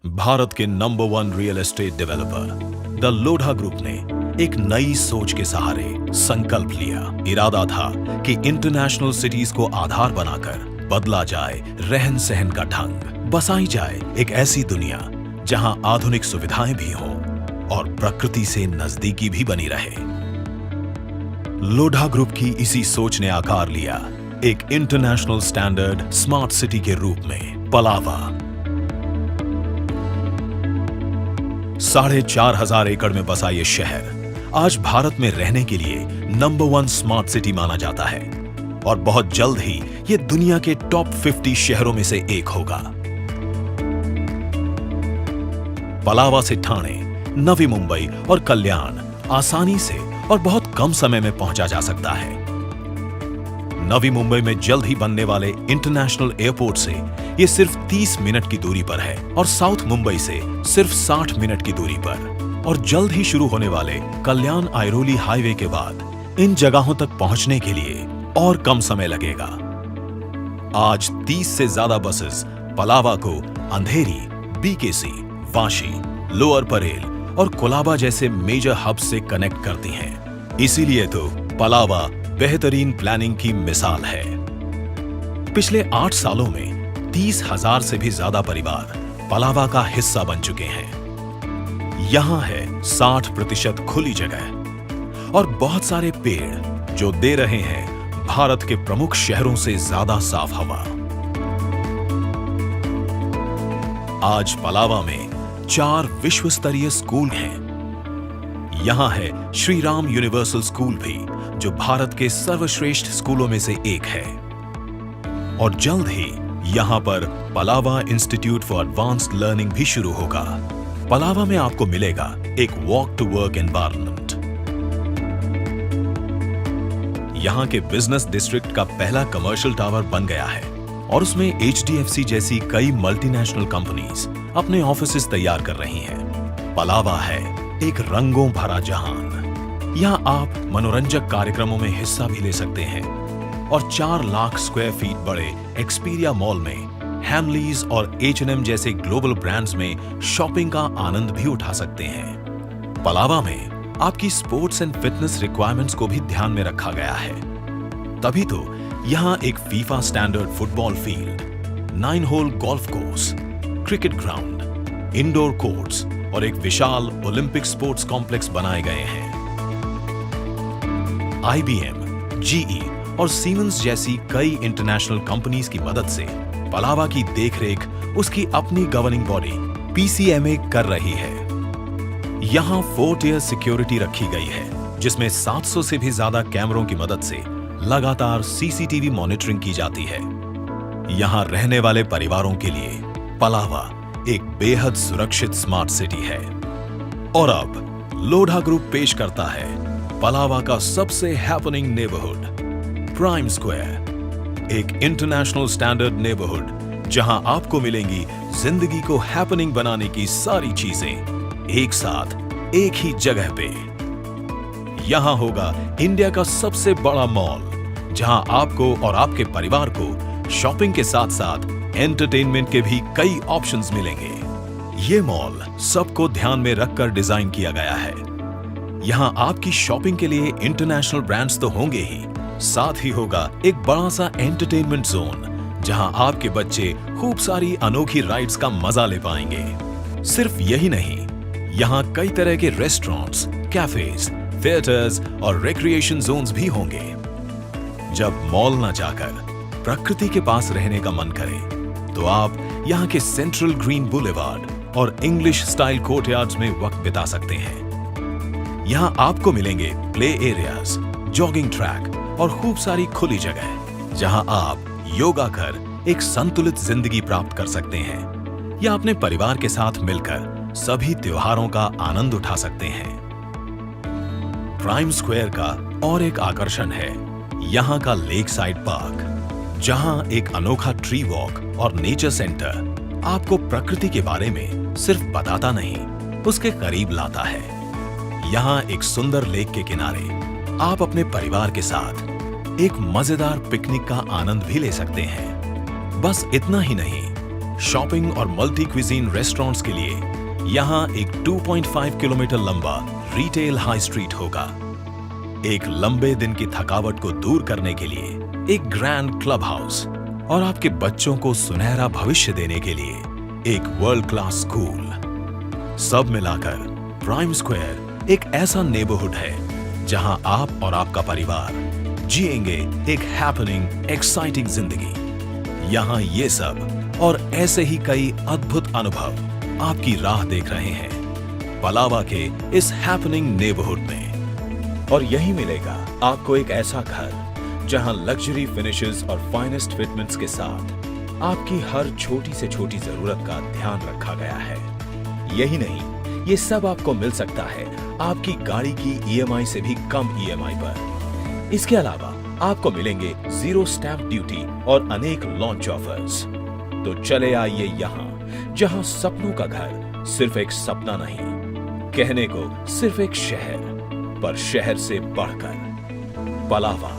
भारत के number 1 real estate developer the Lodha group ने एक नई सोच के सहारे संकल्प लिया। इरादा था कि इंटरनेशनल सिटीज को आधार बनाकर बदला जाए रहन सहन का ढंग, बसाई जाए एक ऐसी दुनिया जहां आधुनिक सुविधाएं भी हों और प्रकृति से नजदीकी भी बनी रहे। लोढ़ा ग्रुप की इसी सोच ने आकार लिया एक इंटरनेशनल स्टैंडर्ड स्मार्ट सिटी के रूप में पलावा। 4,500 एकड़ में बसा ये शहर आज भारत में रहने के लिए नंबर 1 स्मार्ट सिटी माना जाता है और बहुत जल्द ही ये दुनिया के टॉप 50 शहरों में से एक होगा। पलावा से ठाणे, नवी मुंबई और कल्याण आसानी से और बहुत कम समय में पहुंचा जा सकता है। नवी मुंबई में जल्द ही बनने वाले इंटरनेशनल एयरपोर्ट से ये सिर्फ 30 मिनट की दूरी पर है और साउथ मुंबई से सिर्फ 60 मिनट की दूरी पर, और जल्द ही शुरू होने वाले कल्याण आइरोली हाईवे के बाद इन जगहों तक पहुंचने के लिए और कम समय लगेगा। आज 30 से ज्यादा बसेस पलावा को अंधेरी, बीकेसी, वाशी, लोअर परेल और कोलाबा जैसे मेजर हब से कनेक्ट करती हैं। इसीलिए तो पलावा बेहतरीन प्लानिंग की मिसाल है। पिछले 8 सालों में 30,000 से भी ज्यादा परिवार पलावा का हिस्सा बन चुके हैं। यहां है 60% खुली जगह और बहुत सारे पेड़ जो दे रहे हैं भारत के प्रमुख शहरों से ज्यादा साफ हवा। आज पलावा में 4 विश्व स्तरीय स्कूल हैं। यहां है श्री राम यूनिवर्सल स्कूल भी, जो भारत के सर्वश्रेष्ठ स्कूलों में से एक है। और जल्द ही यहां पर Pallava institute for advanced learning भी शुरू होगा। पलावा में आपको मिलेगा एक वॉक टू वर्क एनवायरनमेंट। यहां के बिजनेस डिस्ट्रिक्ट का पहला कमर्शियल टावर बन गया है और उसमें HDFC जैसी कई मल्टीनेशनल कंपनीज अपने ऑफिसेज तैयार कर रही हैं। पलावा है एक रंगों भरा जहान। यहां आप मनोरंजक कार्यक्रमों में हिस्सा भी ले सकते हैं और 4 लाख स्क्वायर फीट बड़े एक्सपीरिया मॉल में हैमलीज और H&M जैसे ग्लोबल ब्रांड्स में शॉपिंग का आनंद भी उठा सकते हैं। पलावा में आपकी स्पोर्ट्स एंड फिटनेस रिक्वायरमेंट्स को भी ध्यान में रखा गया है। तभी तो यहां एक FIFA standard football field, 9 hole golf course, cricket ground, indoor courts और एक विशाल ओलंपिक स्पोर्ट्स कॉम्प्लेक्स बनाए गए हैं। IBM, GE और सीमेंस जैसी कई इंटरनेशनल कंपनीज की मदद से पलावा की देखरेख उसकी अपनी गवर्निंग बॉडी PCMA कर रही है। यहां 4 टियर सिक्योरिटी रखी गई है, जिसमें 700 से भी ज्यादा कैमरों की मदद से लगातार CCTV मॉनिटरिंग की जाती है। यहां रहने वाले परिवारों के लिए पलावा एक बेहद सुरक्षित स्मार्ट सिटी है। और अब लोढ़ा ग्रुप पेश करता है पलावा का सबसे हैपनिंग नेबरहुड, प्राइम स्क्वायर, एक इंटरनेशनल स्टैंडर्ड नेबरहुड जहां आपको मिलेंगी जिंदगी को हैपनिंग बनाने की सारी चीजें एक साथ एक ही जगह पे। यहां होगा इंडिया का सबसे बड़ा मॉल, जहां आपको और आपके परिवार को शॉपिंग के साथ साथ एंटरटेनमेंट के भी कई ऑप्शंस मिलेंगे। ये मॉल सबको ध्यान में रखकर डिजाइन किया गया है। यहां आपकी शॉपिंग के लिए इंटरनेशनल ब्रांड्स तो होंगे ही, साथ ही होगा एक बड़ा सा एंटरटेनमेंट जोन, जहां आपके बच्चे खूब सारी अनोखी राइड्स का मजा ले पाएंगे। सिर्फ यही नहीं, यहां कई तरह के रेस्टोरेंट्स, कैफेज, थिएटर्स और रिक्रिएशन जोन्स भी होंगे। जब मॉल ना जाकर प्रकृति के पास रहने का मन करे, तो आप यहाँ के सेंट्रल ग्रीन बुलेवार्ड और इंग्लिश स्टाइल कोर्टयार्ड्स में वक्त बिता सकते हैं। यहाँ आपको मिलेंगे प्ले एरियाज, जॉगिंग ट्रैक और खूब सारी खुली जगह, जहाँ आप योगा कर एक संतुलित जिंदगी प्राप्त कर सकते हैं या अपने परिवार के साथ मिलकर सभी त्योहारों का आनंद उठा सकते हैं। प्राइम स्क्वायर का और एक आकर्षण है यहाँ का लेक साइड पार्क, जहां एक अनोखा ट्री वॉक और नेचर सेंटर आपको प्रकृति के बारे में सिर्फ बताता नहीं, उसके करीब लाता है। यहां एक सुंदर लेक के किनारे आप अपने परिवार के साथ एक मजेदार पिकनिक का आनंद भी ले सकते हैं। बस इतना ही नहीं, शॉपिंग और मल्टी क्विजीन रेस्टोरेंट्स के लिए यहाँ एक 2.5 किलोमीटर लंबा रिटेल हाई स्ट्रीट होगा। एक लंबे दिन की थकावट को दूर करने के लिए एक ग्रैंड क्लब हाउस और आपके बच्चों को सुनहरा भविष्य देने के लिए एक वर्ल्ड क्लास स्कूल। सब मिलाकर प्राइम स्क्वायर एक ऐसा नेबरहुड है जहां आप और आपका परिवार जिएंगे एक हैपनिंग एक्साइटिंग जिंदगी। यहाँ ये सब और ऐसे ही कई अद्भुत अनुभव आपकी राह देख रहे हैं पलावा के इस हैपनिंग नेबरहुड में। और यही मिलेगा आपको एक ऐसा घर जहां लग्जरी फिनिशेस और फाइनेस्ट फिटमेंट्स के साथ आपकी हर छोटी से छोटी जरूरत का ध्यान रखा गया है। यही नहीं, ये सब आपको मिल सकता है आपकी गाड़ी की ईएमआई से भी कम ईएमआई पर। इसके अलावा आपको मिलेंगे 0 स्टैंप ड्यूटी और अनेक लॉन्च ऑफर्स। तो चले आइए यहाँ जहाँ सपनों का घर सिर्फ एक सपना नहीं, कहने को सिर्फ एक शहर, पर शहर से बढ़कर पलावा।